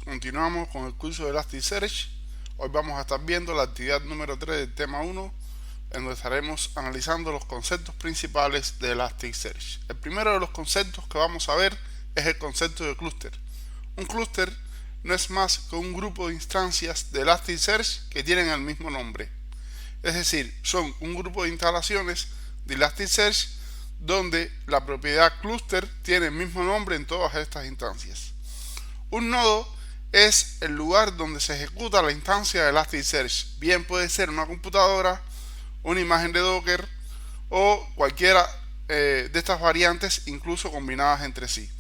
continuamos con el curso de Elasticsearch. Hoy vamos a estar viendo la actividad número 3 del tema 1, en donde estaremos analizando los conceptos principales de Elasticsearch. El primero de los conceptos que vamos a ver es el concepto de clúster. Un clúster no es más que un grupo de instancias de Elasticsearch que tienen el mismo nombre. Es decir, son un grupo de instalaciones de Elasticsearch donde la propiedad clúster tiene el mismo nombre en todas estas instancias. Un nodo es el lugar donde se ejecuta la instancia de Elasticsearch. Bien puede ser una computadora, una imagen de Docker o cualquiera de estas variantes, incluso combinadas entre sí.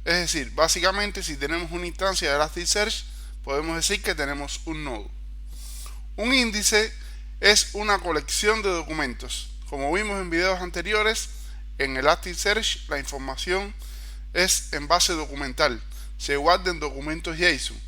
Es decir, básicamente si tenemos una instancia de Elasticsearch, podemos decir que tenemos un nodo. Un índice es una colección de documentos. Como vimos en videos anteriores, en Elasticsearch la información es en base documental. Se guarda en documentos JSON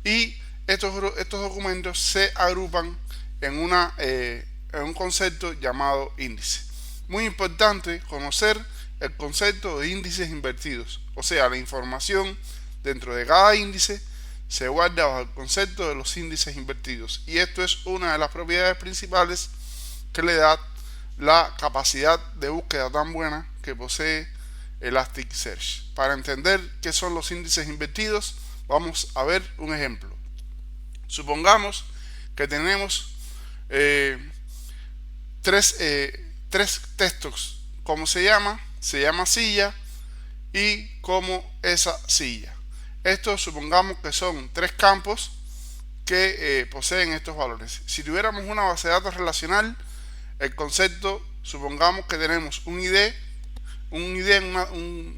y estos documentos se agrupan en un concepto llamado índice. Muy importante conocer el concepto de índices invertidos, o sea, la información dentro de cada índice se guarda bajo el concepto de los índices invertidos, y esto es una de las propiedades principales que le da la capacidad de búsqueda tan buena que posee Elasticsearch. Para entender qué son los índices invertidos, vamos a ver un ejemplo. Supongamos que tenemos tres textos. ¿Cómo se llama? Se llama silla y como esa silla. Estos supongamos que son tres campos que poseen estos valores. Si tuviéramos una base de datos relacional, el concepto, supongamos que tenemos un ID en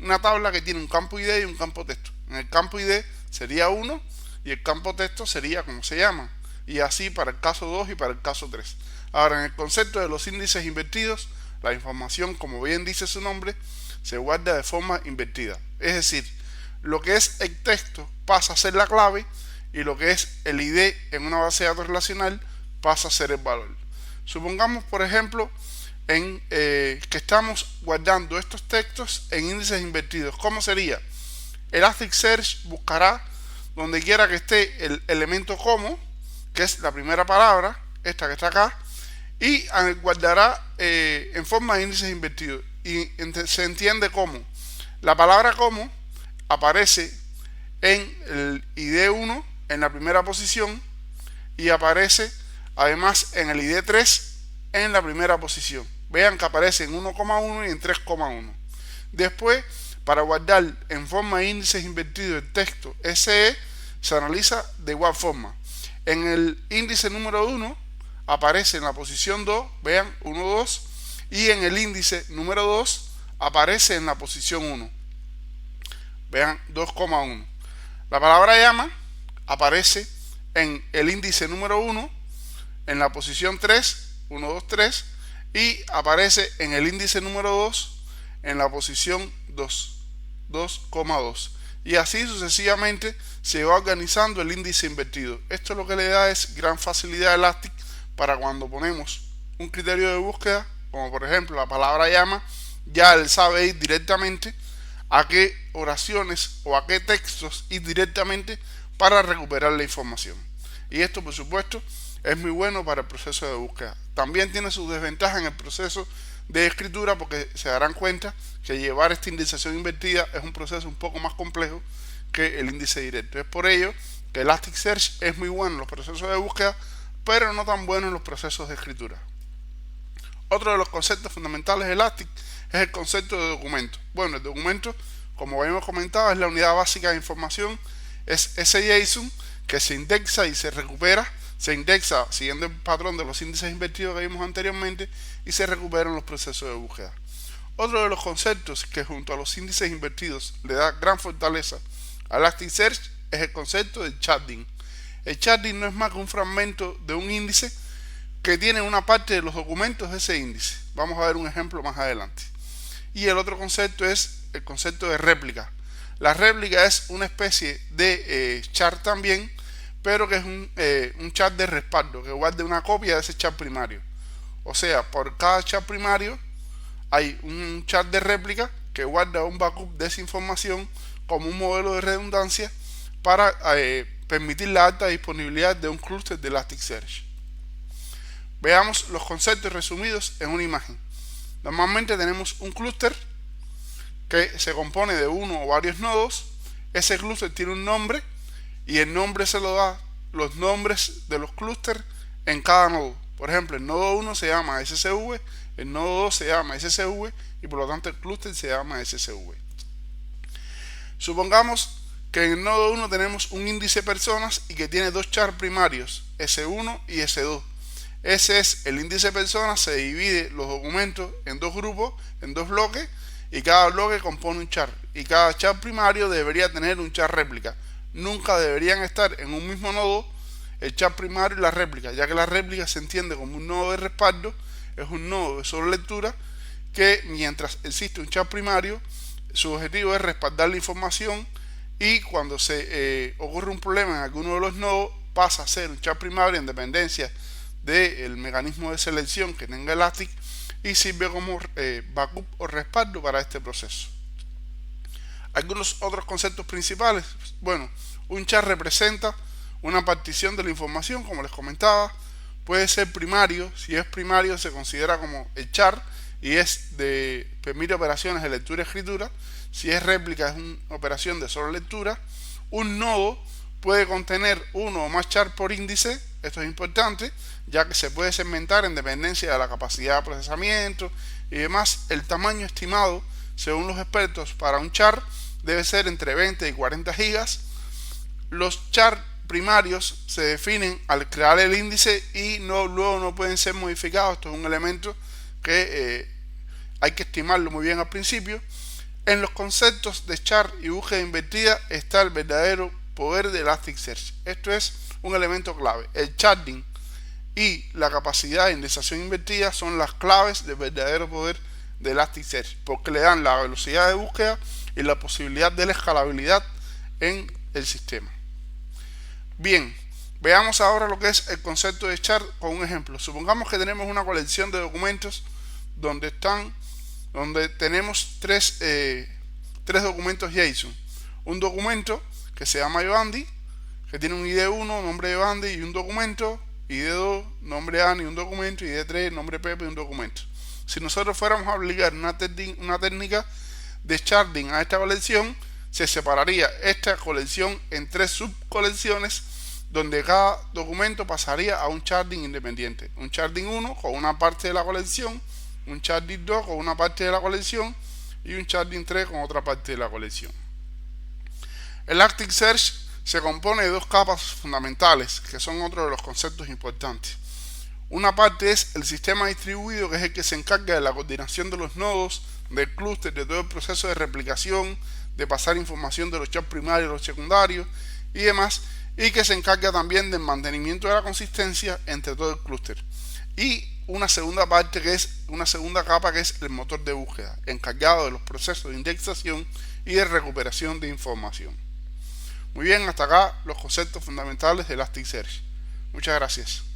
una tabla que tiene un campo ID y un campo texto. En el campo ID sería 1 y el campo texto sería como se llama, y así para el caso 2 y para el caso 3. Ahora, en el concepto de los índices invertidos, la información, como bien dice su nombre, se guarda de forma invertida. Es decir, lo que es el texto pasa a ser la clave y lo que es el ID en una base de datos relacional pasa a ser el valor. Supongamos, por ejemplo, que estamos guardando estos textos en índices invertidos. ¿Cómo sería? Elasticsearch buscará donde quiera que esté el elemento como, que es la primera palabra, esta que está acá, y guardará en forma de índices invertidos. Y se entiende como la palabra como aparece en el ID1 en la primera posición y aparece además en el ID3 en la primera posición. Vean que aparece en 1,1 y en 3,1. Después, para guardar en forma de índices invertidos el texto SE, se analiza de igual forma. En el índice número 1 aparece en la posición 2, vean, 1, 2, y en el índice número 2 aparece en la posición 1, vean, 2,1. La palabra llama aparece en el índice número 1 en la posición 3, 1, 2, 3, y aparece en el índice número 2 en la posición 2, 2,2, y así sucesivamente se va organizando el índice invertido. Esto lo que le da es gran facilidad a Elastic para cuando ponemos un criterio de búsqueda, como por ejemplo la palabra llama, ya él sabe ir directamente a qué oraciones o a qué textos ir directamente para recuperar la información. Y esto, por supuesto, es muy bueno para el proceso de búsqueda. También tiene sus desventajas en el proceso de escritura, porque se darán cuenta que llevar esta indexación invertida es un proceso un poco más complejo que el índice directo. Es por ello que Elasticsearch es muy bueno en los procesos de búsqueda, pero no tan bueno en los procesos de escritura. Otro de los conceptos fundamentales de Elastic es el concepto de documento. Bueno, el documento, como habíamos comentado, es la unidad básica de información, es ese JSON que se indexa y se recupera. Se indexa siguiendo el patrón de los índices invertidos que vimos anteriormente y se recuperan los procesos de búsqueda. Otro de los conceptos que junto a los índices invertidos le da gran fortaleza a Elasticsearch es el concepto del sharding. El sharding no es más que un fragmento de un índice que tiene una parte de los documentos de ese índice. Vamos a ver un ejemplo más adelante. Y el otro concepto es el concepto de réplica. La réplica es una especie de shard también, pero que es un chat de respaldo que guarda una copia de ese chat primario. O sea, por cada chat primario hay un chat de réplica que guarda un backup de esa información como un modelo de redundancia para permitir la alta disponibilidad de un clúster de Elasticsearch. Veamos los conceptos resumidos en una imagen. Normalmente tenemos un clúster que se compone de uno o varios nodos. Ese clúster tiene un nombre y el nombre se lo da los nombres de los clústeres en cada nodo. Por ejemplo, el nodo 1 se llama SSV, el nodo 2 se llama SSV y por lo tanto el clúster se llama SSV. Supongamos que en el nodo 1 tenemos un índice personas y que tiene dos chars primarios, S1 y S2. Ese es el índice personas, se divide los documentos en dos grupos, en dos bloques, y cada bloque compone un char. Y cada char primario debería tener un char réplica. Nunca deberían estar en un mismo nodo el char primario y la réplica, ya que la réplica se entiende como un nodo de respaldo, es un nodo de sobrelectura que mientras existe un char primario, su objetivo es respaldar la información y cuando se ocurre un problema en alguno de los nodos pasa a ser un char primario en dependencia del mecanismo de selección que tenga Elastic y sirve como backup o respaldo para este proceso. Algunos otros conceptos principales. Bueno, un char representa una partición de la información, como les comentaba. Puede ser primario. Si es primario se considera como el char y permite operaciones de lectura y escritura. Si es réplica es una operación de solo lectura. Un nodo puede contener uno o más char por índice. Esto es importante, ya que se puede segmentar en dependencia de la capacidad de procesamiento y demás. El tamaño estimado, según los expertos, para un char debe ser entre 20 y 40 gigas. Los char primarios se definen al crear el índice y luego no pueden ser modificados. Esto es un elemento que hay que estimarlo muy bien al principio. En los conceptos de char y búsqueda invertida está el verdadero poder de Elasticsearch. Esto es un elemento clave. El sharding y la capacidad de indexación invertida son las claves del verdadero poder de Elasticsearch, porque le dan la velocidad de búsqueda y la posibilidad de la escalabilidad en el sistema. Bien, veamos ahora lo que es el concepto de char con un ejemplo. Supongamos que tenemos una colección de documentos donde tenemos tres documentos JSON. Un documento que se llama Yovandi, que tiene un ID 1, nombre de Yovandi y un documento, ID 2, nombre Ani y un documento, ID 3, nombre Pepe y un documento. Si nosotros fuéramos a aplicar una técnica de sharding a esta colección, se separaría esta colección en tres subcolecciones donde cada documento pasaría a un sharding independiente. Un sharding 1 con una parte de la colección, un sharding 2 con una parte de la colección y un sharding 3 con otra parte de la colección. Elasticsearch se compone de dos capas fundamentales, que son otro de los conceptos importantes. Una parte es el sistema distribuido, que es el que se encarga de la coordinación de los nodos, del clúster, de todo el proceso de replicación, de pasar información de los chars primarios a los secundarios y demás, y que se encarga también del mantenimiento de la consistencia entre todo el clúster. Y una segunda parte una segunda capa que es el motor de búsqueda, encargado de los procesos de indexación y de recuperación de información. Muy bien, hasta acá los conceptos fundamentales de Elasticsearch. Muchas gracias.